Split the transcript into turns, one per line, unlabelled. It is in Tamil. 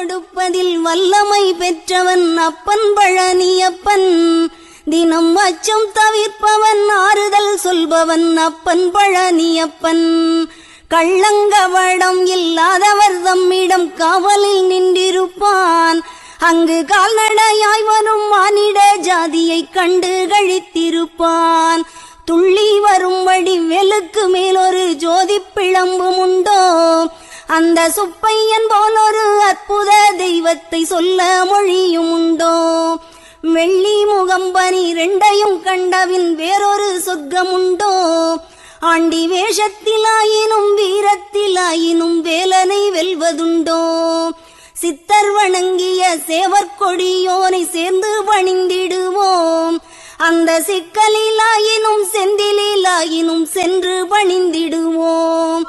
கொடுப்பதில் வல்லமை பெற்றவன் அப்பன் பழனியப்பன். தினம் அச்சம் தவிர்ப்பவன் ஆறுதல் சொல்பவன் அப்பன் பழனியப்பன். கள்ளங்கவடம் இல்லாதவர் தம்மிடம் காவலில் நின்றிருப்பான். அங்கு கால்நடையாய் வரும் மானிட ஜாதியை கண்டு கழித்திருப்பான். துள்ளி வரும்படி வெளுக்கு மேலொரு ஜோதி பிளம்பும் உண்டோ, அந்த சுப்பையன் போல் ஒரு அற்புத தெய்வத்தை சொல்ல மொழியும் உண்டோ. வெள்ளி முகம் 12 கண்டவின் வேறொரு சொர்க்கம் உண்டோ. ஆண்டி வேஷத்திலாயினும் வீரத்திலாயினும் வேலனை வெல்வதுண்டோ. சித்தர் வணங்கிய சேவற்கொடியோனை சேர்ந்து பணிந்திடுவோம். அந்த சிக்கலிலாயினும் செந்திலாயினும் சென்று பணிந்திடுவோம்.